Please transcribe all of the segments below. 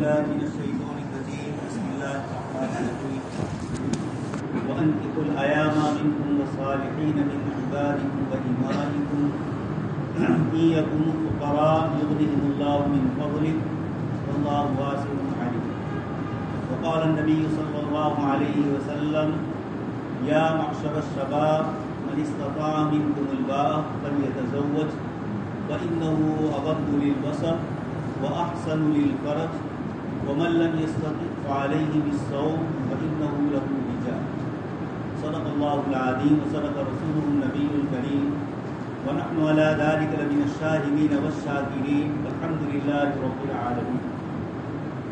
بالله من الشيطان الرجيم بسم الله الرحمن الرحيم وأنكحوا الأيام منكم والصالحين من عبادكم وإمائكم إن يكونوا فقراء يغنيهم الله من فضله والله واسع عليم. وقال النبي صلى الله عليه وسلم يا معشر الشباب من استطاع منكم الباءة فليتزوج فإنه أغض للبصر وأحسن للفرج ومن لم يستطع فعليه بالصوم فإنه له وجاء. صدق الله العظيم وصدق رسوله النبي الكريم ونحن على ذلك لمن الشاهدين والشاكرين والحمد لله رب العالمين.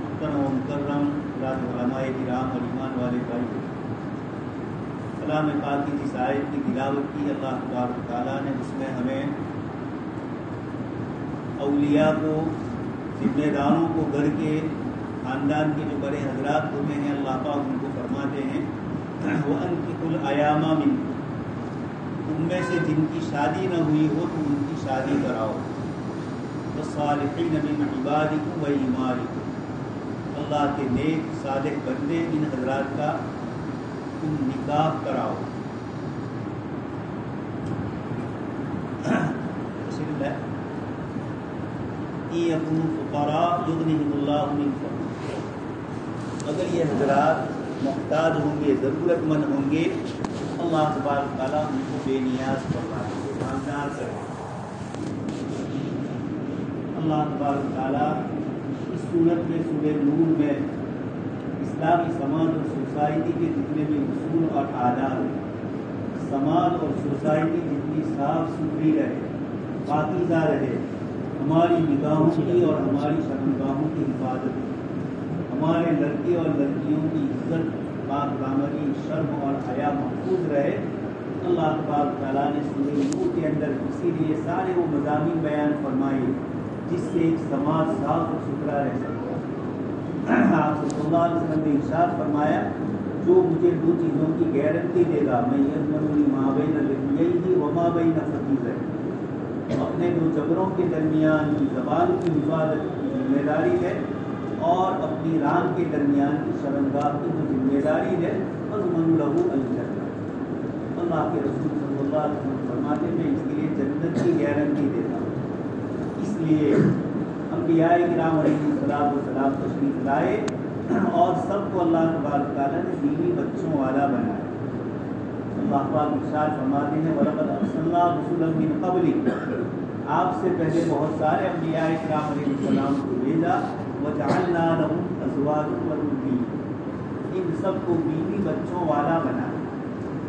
محترم و مکرم علماء کرام اور ایمان والے بھائی، کلام پاک کی جس آیت کی تلاوت کی اللہ تبارک و تعالیٰ نے، اس میں ہمیں اولیاء کو، ذمہ داروں کو، گھر کے خاندان کے جو بڑے حضرات ہوتے ہیں، اللہ پاک ان کو فرماتے ہیں وَأَنكِحُوا الْأَيَامَ مِنكُمْ، تم میں سے جن کی شادی نہ ہوئی ہو تو ان کی شادی کراؤ. وَالصَّالِحِينَ مِنْ عِبَادِكُمْ وَإِمَائِكُمْ، اللہ کے نیک صالح بندے ان حضرات کا تم نکاح کراؤ. فقراء یغنیہم اللہ من فضلہ، اگر یہ حضرات محتاج ہوں گے، ضرورت مند ہوں گے، اللہ تبارک تعالیٰ ان کو بے نیاز فرما دیں گے، مالدار کریں. اللہ تبارک تعالیٰ اس صورت میں سورہ نور میں اسلامی سماج اور سوسائٹی کے جتنے بھی اصول اور آداب، سماج اور سوسائٹی جتنی صاف ستھری رہے، پاکیزہ رہے، ہماری نگاہوں کی اور ہماری شرمگاہوں کی حفاظت، ہمارے لڑکے اور لڑکیوں کی عزت، پاک دامنی، شرم اور حیا محفوظ رہے، اللہ تبارک تعالیٰ نے سورہ نور کے اندر اسی لیے سارے وہ مضامین بیان فرمائے جس سے ایک سماج صاف اور ستھرا رہ سکتا. آپ صلی اللہ علیہ وسلم نے ارشاد فرمایا جو مجھے دو چیزوں کی گارنٹی دے گا، میں یضمن ما بین لحییہ وما بین فخذیہ، اپنے دو جبروں کے درمیان کی زبان کی حفاظت کی ذمہ داری ہے اور اپنی ران کے درمیان کی شرمگاہ کی جو ذمہ داری ہے، اضمن لہ الجنہ، اللہ کے رسول صلی اللہ علیہ وسلم فرماتے ہیں اس کے لیے جنت کی گارنٹی دیتا ہوں. اس لیے انبیاء کرام علیہ السلام تشریف لائے اور سب کو اللہ تبارک تعالیٰ نے بیوی بچوں والا بنایا. اللہ پاک ارشاد فرماتے ہیں وَلَقَدْ أَرْسَلْنَا رُسُلًا مِّن قَبْلِكَ، آپ سے پہلے بہت سارے انبیاء کرام علیہ السلام کو بھیجا. وَجَعَلْنَا لَهُمْ أَزْوَاجًا وَذُرِّيَّةً، ان سب کو بیوی بچوں والا بنایا.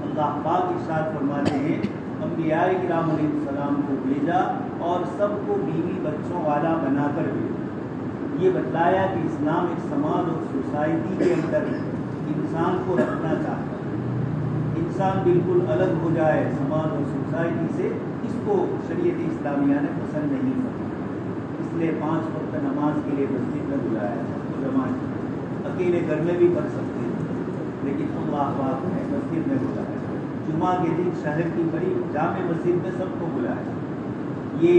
اللہ پاک ارشاد فرماتے ہیں انبیاء کرام علیہ السلام کو بھیجا اور سب کو بیوی بچوں والا بنا کر بھیجا. یہ بتلایا کہ اسلام ایک سماج اور سوسائٹی کے اندر انسان کو رکھنا چاہتا ہے. انسان بالکل الگ ہو جائے سماج اور سوسائٹی سے، اس کو شریعت اسلامیہ نے پسند نہیں کرا. اس لیے 5 وقت نماز کے لیے مسجد میں بلایا جماعت، اکیلے گھر میں بھی پڑھ سکتے ہیں لیکن اللہ پاک نے مسجد میں بلایا. جمعہ کے دن شہر کی بڑی جامع مسجد میں سب کو بلایا. یہ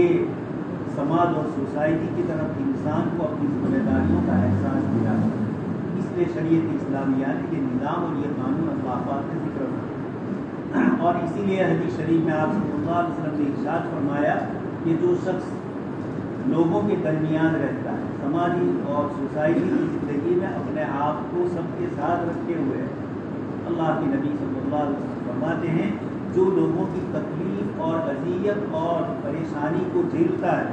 سماج اور سوسائٹی کی طرف انسان کو اپنی ذمہ داریوں کا احساس دلاتا ہے. اس لیے شریعت اسلامیہ نے یہ نظام اور یہ قانون اللہ پاک نے ذکر کیا اور اسی لیے حدیث شریف میں آپ صلی اللہ علیہ وسلم نے ارشاد فرمایا کہ جو شخص لوگوں کے درمیان رہتا ہے، سماجی اور سوسائٹی کی زندگی میں اپنے آپ کو سب کے ساتھ رکھے ہوئے ہے، اللہ کے نبی صلی اللہ علیہ وسلم فرماتے ہیں جو لوگوں کی تکلیف اور اذیت اور پریشانی کو جھیلتا ہے.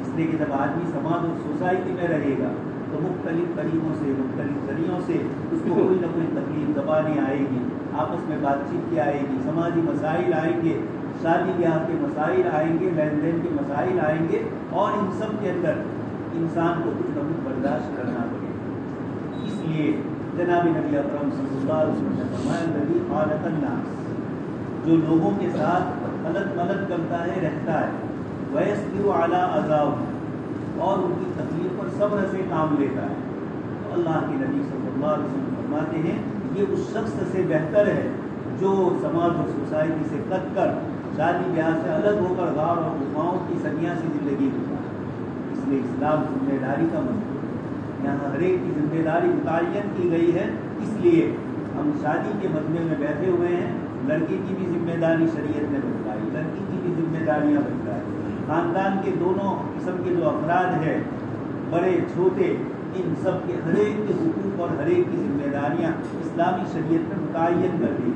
اس لیے کہ جب آدمی سماج اور سوسائٹی میں رہے گا تو مختلف طریقوں سے، مختلف ذریعوں سے اس کو کوئی نہ کوئی تکلیف زبانی آئے گی، آپس میں بات چیت کی آئے گی، سماجی مسائل آئیں گے، شادی بیاہ کے مسائل آئیں گے، لین دین کے مسائل آئیں گے، اور ان سب کے اندر انسان کو کچھ نہ کچھ برداشت کرنا پڑے گا. اس لیے جناب نبی اکرم صلی اللہ علیہ وسلم نے فرمایا الذی خالق الناس، جو لوگوں کے ساتھ خلط ملط کرتا ہے، رہتا ہے، ویصبر علی اذاہم، اور ان کی تکلیف پر صبر سے کام لیتا ہے. تو اللہ کے نبی صلی اللہ علیہ وسلم فرماتے ہیں یہ اس شخص سے بہتر ہے جو سماج اور سوسائٹی سے کٹ کر شادی بیاہ سے الگ ہو کر غار اور غفاؤں کی سنیاسی زندگی گزارے. اس لیے اسلام ذمہ داری کا مضمون ہے. یہاں ہر ایک کی ذمہ داری متعین کی گئی ہے. اس لیے ہم شادی کے مجمع میں بیٹھے ہوئے ہیں. لڑکی کی بھی ذمہ داری شریعت نے بتلائی, لڑکی کی بھی ذمہ داریاں بتلائی. خاندان کے دونوں قسم کے جو افراد ہیں, بڑے چھوٹے, ان سب کے ہر ایک کے حقوق اور ہر ایک کی ذمہ داریاں اسلامی شریعت میں متعین کر دی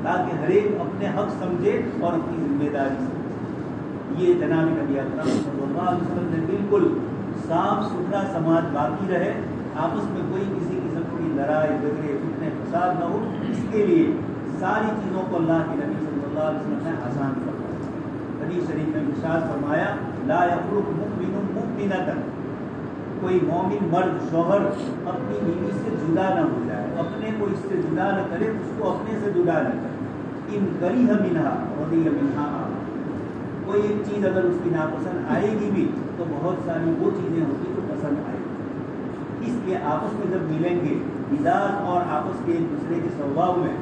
تاکہ ہر ایک اپنے حق سمجھے اور اپنی ذمہ داری سمجھے. یہ جناب نبی اکرم صلی اللہ علیہ وسلم نے بالکل صاف ستھرا سماج باقی رہے, آپس میں کوئی کسی قسم کی لڑائی جھگڑے فتنے فساد نہ ہو. اس کے لیے ساری چیزوں کو اللہ کے نبی صلی اللہ علیہ وسلم نے آسان فرمایا. حدیث شریف میں ارشاد فرمایا لا یفرق مؤمن مؤمنۃ, کوئی مومن مرد شوہر اپنی بیوی سے جدا نہ ہو جائے, اپنے کو اس سے جدا نہ کرے, اس کو اپنے سے جدا نہ کرے. ان کریہ منہا رضی منہا, کوئی ایک چیز اگر اس کی ناپسند آئے گی بھی تو بہت ساری وہ چیزیں ہوتی جو پسند آئے گی. اس لیے آپس میں جب ملیں گے مزاج اور آپس کے ایک دوسرے کے سوبھاؤ میں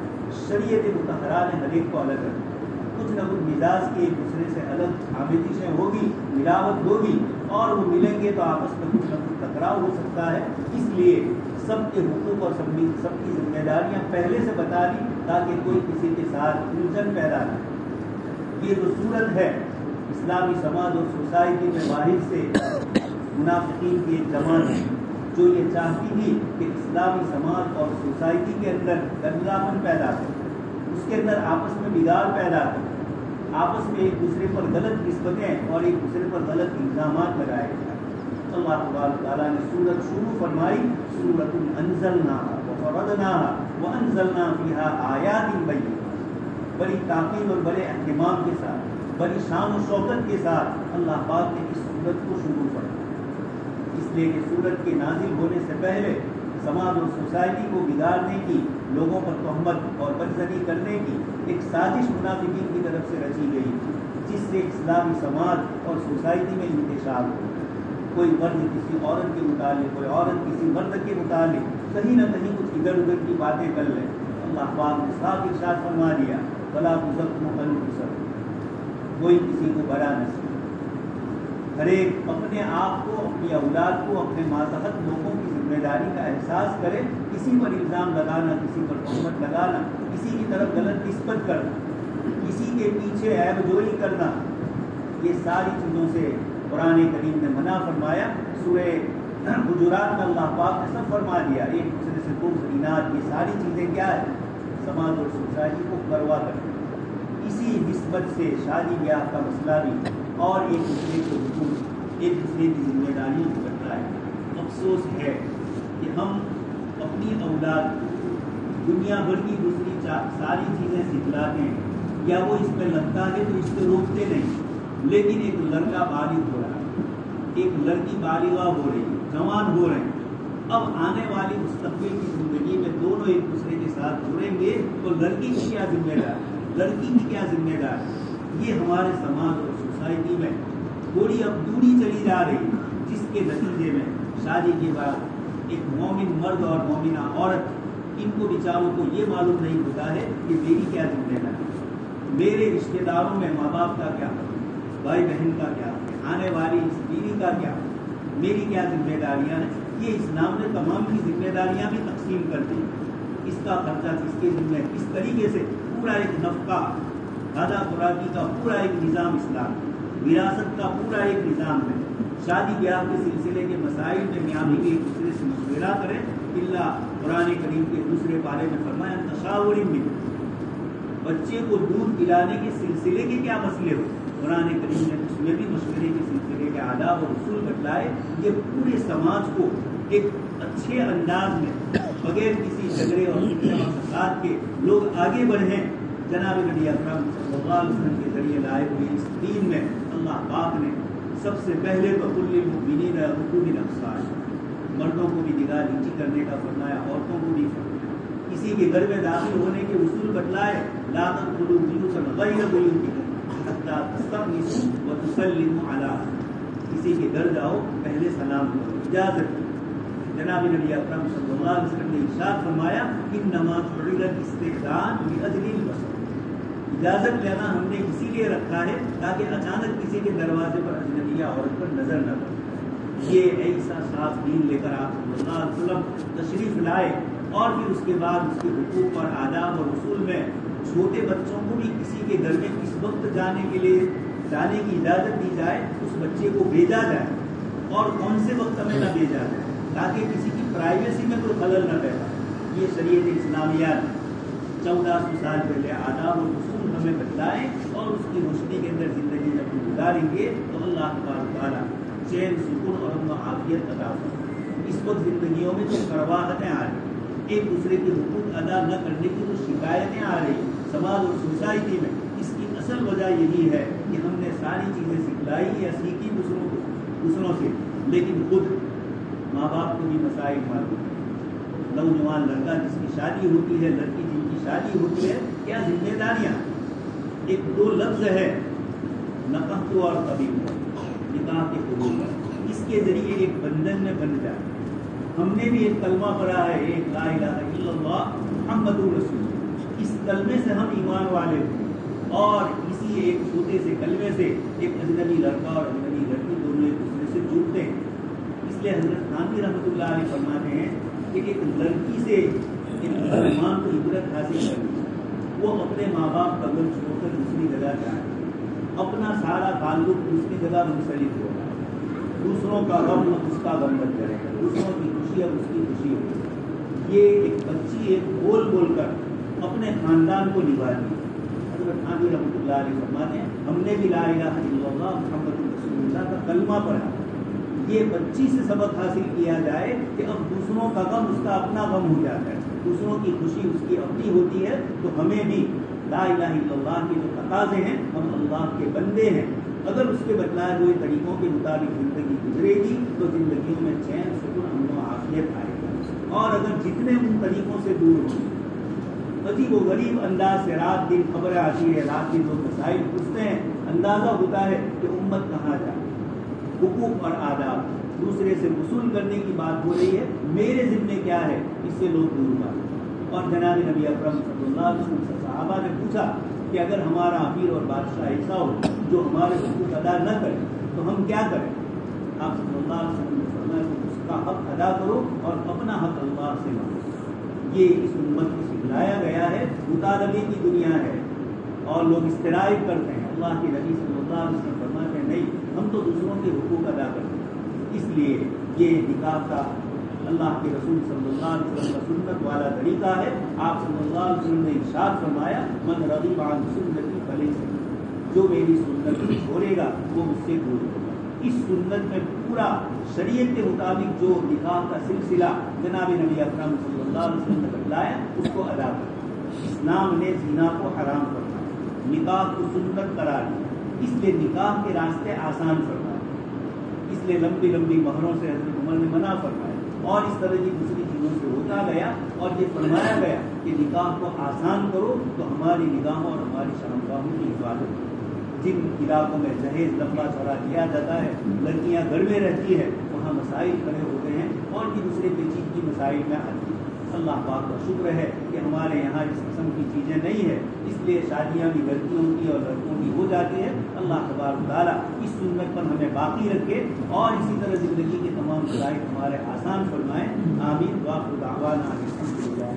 شریعت مطہرہ نے ہر ایک کو الگ رکھا. کچھ نہ کچھ مزاج کی ایک دوسرے سے الگ آمیزشیں ہوگی, ملاوٹ ہوگی, اور وہ ملیں گے تو آپس میں کچھ نہ کچھ ٹکراؤ ہو سکتا ہے. اس لیے سب کے حقوق اور سب کی ذمہ داریاں پہلے سے بتا دی تاکہ کوئی کسی کے ساتھ الجھن پیدا نہ. یہ جو صورت ہے اسلامی سماج اور سوسائٹی میں باہر سے منافقین کی ایک جماعت ہے جو یہ چاہتی تھی کہ اسلامی سماج اور سوسائٹی کے اندر گندلاپن پیدا ہو, اس کے اندر آپس میں بگاڑ پیدا ہو, آپس میں ایک دوسرے پر غلط نسبتیں اور ایک دوسرے پر غلط الزامات لگائے جائیں. اللہ تبارک تعالیٰ نے سورت شروع فرمائی سورۃ انزلناہا وفرضناہا وانزلنا فیہا آیات بینات. بڑی تاکید اور بڑے اہتمام کے ساتھ, بڑی شان و شوکت کے ساتھ اللہ پاک نے اس سورت کو شروع فرمایا, اس لیے کہ سورت کے نازل ہونے سے پہلے سماج اور سوسائٹی کو بگاڑنے کی, لوگوں پر تہمت اور بدزنی کرنے کی ایک سازش منافقین کی طرف سے رچی گئی جس سے اسلامی سماج اور سوسائٹی میں انتشار ہو. کوئی مرد کسی عورت کے متعلق, کوئی عورت کسی مرد کے متعلق کہیں نہ کہیں کچھ ادھر ادھر کی باتیں کر لیں. اللہ پاک نے صاف ارشاد فرما دیا فلا تزکوا انفسکم, کوئی کسی کو بڑا نہ سمجھے. ہر ایک اپنے آپ کو, اپنی اولاد کو, اپنے ماتحت لوگوں کی ذمہ داری کا احساس کرے. کسی پر الزام لگانا, کسی پر تہمت لگانا, کسی کی طرف غلط نسبت کرنا, کسی کے پیچھے عیب جوئی کرنا, یہ ساری چیزوں سے قرآن کریم نے منع فرمایا. سورہ حجرات میں اللہ پاک نے سب فرما دیا. ایک دوسرے سے بغض, اناد, یہ ساری چیزیں کیا ہے, سماج اور سوسائٹی کو بروا کرتی. اسی نسبت سے شادی بیاہ کا مسئلہ بھی اور ایک دوسرے کے حقوق, ایک دوسرے کی ذمہ داریوں کو کرتا ہے. افسوس ہے کہ ہم اپنی اولاد دنیا بھر کی دوسری ساری چیزیں سکھلاتے ہیں, یا وہ اس میں لگتا ہے تو اس کو روکتے نہیں. لیکن ایک لڑکا بالغ ہو رہا ہے, ایک لڑکی بالغہ ہو رہی ہے, جوان ہو رہے ہیں. اب آنے والی مستقبل کی زندگی میں دونوں ایک دوسرے کے ساتھ جڑیں گے تو لڑکی کی کیا ذمہ داری, لڑکی کی کیا ذمہ داری. یہ ہمارے سماج اور سوسائٹی میں تھوڑی اب دوری چلی جا رہی ہے, جس کے نتیجے میں شادی کے بعد ایک مومن مرد اور مومنہ عورت, ان کو بیچاروں کو یہ معلوم نہیں ہوتا ہے کہ میری کیا ذمہ داری, میرے رشتہ داروں میں ماں باپ کا کیا, بھائی بہن کا کیا, آنے والی اس بیوی کا کیا, میری کیا ذمہ داریاں ہیں. یہ اسلام نے تمام کی ذمہ داریاں بھی تقسیم کر دی. اس کا خرچہ کس کے ذمہ ہے, اس طریقے سے پورا ایک نفقہ, دادا خوراکی کا پورا ایک نظام اسلام, وراثت کا پورا ایک نظام ہے. شادی بیاہ کے سلسلے کے مسائل میں میاں بیوی ایک دوسرے سے مشورہ کریں. اللہ قرآن کریم کے دوسرے پارے میں فرمایا تشاور میں بچے کو دودھ پلانے کے سلسلے کے کیا مسئلے ہو, قرآن کریم نے اس میں بھی مشورے کے سلسلے کے آداب اور اصول بتلائے. یہ پورے سماج کو ایک اچھے انداز میں بغیر کسی جھگڑے اور فساد کے لوگ آگے بڑھیں. جناب نبی اکرم صلی اللہ علیہ وسلم کے ذریعے لائے ہوئے اس دین میں اللہ پاک نے سب سے پہلے تو کل المؤمنین یغضوا من ابصارہم, مردوں کو بھی نگاہ نیچی کرنے کا فرمایا, عورتوں کو بھی فرمایا. کسی کے گھر میں داخل ہونے کے اصول بتلائے, لا تدخلوا بیوتا غیر بیوتکم حتی تستأنسوا وتسلموا علی اہلہا, کسی کے گھر جاؤ پہلے سلام کرو, اجازت. جناب نبی اکرم صلی اللہ علیہ وسلم نے ارشاد فرمایا انما جعل الاستئذان لاجل البصر, اجازت لینا ہم نے اسی لیے رکھا ہے تاکہ اچانک کسی کے دروازے پر اجنبیہ عورت پر نظر نہ پڑے. یہ ایسا صاف دین لے کر آپ صلی اللہ علیہ وسلم تشریف لائے، اور پھر اس کے بعد اس کے حقوق اور آداب اور اصول میں چھوٹے بچوں کو بھی کسی کے گھر میں کس وقت جانے کی اجازت دی جائے، اس بچے کو بھیجا جائے، اور کون سے وقت میں نہ بھیجا جائے، تاکہ کسی کی پرائیویسی میں کوئی خلل نہ پیدا۔ یہ شریعت اسلامیہ 1400 سال پہلے آداب اور اصول ہمیں بتلائیں، اور اس کی روشنی کے اندر زندگی جب ہم گزاریں گے تو اللہ تبارک تعالیٰ چین، سکون اور امن و عافیت عطا فرمائے۔ اس وقت زندگیوں میں جو کرواہٹیں آ رہی، ایک دوسرے کے حقوق ادا نہ کرنے کی جو شکایتیں آ رہی سماج اور سوسائٹی میں، اس کی اصل وجہ یہی ہے کہ ہم نے ساری چیزیں سکھلائی یا سیکھی دوسروں سے، لیکن خود ماں باپ کو بھی مسائل معلوم ہیں۔ نوجوان لڑکا جس کی شادی ہوتی ہے، لڑکی جن کی شادی ہوتی ہے، کیا ذمہ داریاں؟ ایک دو لفظ ہے، نکاح اور طبیب، نکاح کے حقوق، اس کے ذریعے ایک بندھن میں بن جائے۔ ہم نے بھی ایک کلمہ پڑھا ہے، ایک لا الہ الا اللہ محمد رسول اللہ، اس کلمے سے ہم ایمان والے ہیں، اور اسی ایک چھوٹے سے کلمے سے ایک اجنبی لڑکا اور اجنبی لڑکی دونوں ایک دوسرے سے جڑتے ہیں۔ اس لیے حضرت خانوی رحمۃ اللہ علیہ فرماتے ہیں کہ ایک لڑکی سے ایک مسلمان کو عبرت حاصل کرنی، وہ اپنے ماں باپ کا گھر چھوڑ کر دوسری جگہ جائے، اپنا سارا تعلق دوسری جگہ منسلک ہوگا، دوسروں کا غم اس کا غم بن کرے گا، دوسروں کی خوشی اب اس کی خوشی ہوگی۔ یہ ایک بچی ایک بول کر اپنے خاندان کو نبھاتی ہے۔ حضرت خانوی رحمۃ اللہ علیہ فرماتے ہیں ہم نے بھی لا الہ الا اللہ محمد رسول اللہ کا کلمہ پڑھا، یہ بچی سے سبق حاصل کیا جائے کہ اب دوسروں کا غم اس کا اپنا غم ہو جاتا ہے، دوسروں کی خوشی اس کی اپنی ہوتی ہے۔ تو ہمیں بھی لا الہ الا اللہ کے جو تقاضے ہیں، ہم اللہ کے بندے ہیں، اگر اس کے بتلائے ہوئے طریقوں کے مطابق زندگی گزرے گی تو زندگیوں میں چین، سکون، امن و عافیت آئے گا، اور اگر جتنے ان طریقوں سے دور ہوں، عجیب و غریب انداز سے رات دن خبریں آتی ہے، رات دن لوگ مسائل پوچھتے ہیں، اندازہ ہوتا ہے کہ امت کہاں جائے۔ حقوق اور آداب دوسرے سے وصول کرنے کی بات ہو رہی ہے، میرے ذمے کیا ہے، اس سے لوگ دور بات۔ اور جناب نبی اکرم صلی اللہ علیہ وسلم سے صحابہ نے پوچھا کہ اگر ہمارا امیر اور بادشاہ ایسا ہو جو ہمارے حقوق ادا نہ کرے تو ہم کیا کریں؟ آپ صلی اللہ علیہ وسلم نے فرمایا کہ اس کا حق ادا کرو اور اپنا حق اللہ سے مانگو۔ یہ اس امت کو سکھلایا گیا ہے، مطالبے کی دنیا ہے، اور لوگ استرائب کرتے ہیں۔ اللہ کے نبی صلی اللہ علیہ وسلم فرماتے ہیں نہیں، ہم تو دوسروں کے حقوق ادا کرتے ہیں۔ اس لیے یہ نکاح کا اللہ کے رسول صلی اللہ علیہ وسلم کا سنت والا طریقہ ہے۔ آپ صلی اللہ علیہ وسلم نے ارشاد فرمایا من رغب عن سنتی فلیس منی، جو میری سنت کو چھوڑے گا وہ مجھ سے دور ہوگا۔ اس سنت میں پورا شریعت کے مطابق جو نکاح کا سلسلہ جناب نبی اکرم صلی اللہ علیہ وسلم نے بتلایا اس کو ادا کرنا۔ اسلام نے زنا کو حرام کرنا، نکاح کو سنت قرار دیا، اس لیے نکاح کے راستے آسان فرمائے، اس لیے لمبی لمبی مہروں سے حضرت عمر نے منع فرمایا، اور اس طرح کی دوسری چیزوں سے ہوتا گیا، اور یہ فرمایا گیا کہ نکاح کو آسان کرو تو ہماری نگاہوں اور ہماری شرمگاہوں کی حفاظت ہو۔ جن علاقوں میں جہیز لمبا چوڑا دیا جاتا ہے، لڑکیاں گھر میں رہتی ہے، وہاں مسائل کھڑے ہوتے ہیں اور بھی دوسرے پیچیدگی مسائل میں آتی ہے۔ اللہ پاک کا شکر ہے کہ ہمارے یہاں اس قسم کی چیزیں نہیں ہیں، اس لیے شادیاں بھی لڑکیوں کی اور لڑکوں کی ہو جاتی ہے۔ اللہ تبارک تعالیٰ اس سنت پر ہمیں باقی رکھے اور اسی طرح زندگی کے تمام شرائط ہمارے آسان فرمائے۔ آمین۔ وآخر دعوانا الحمدللہ۔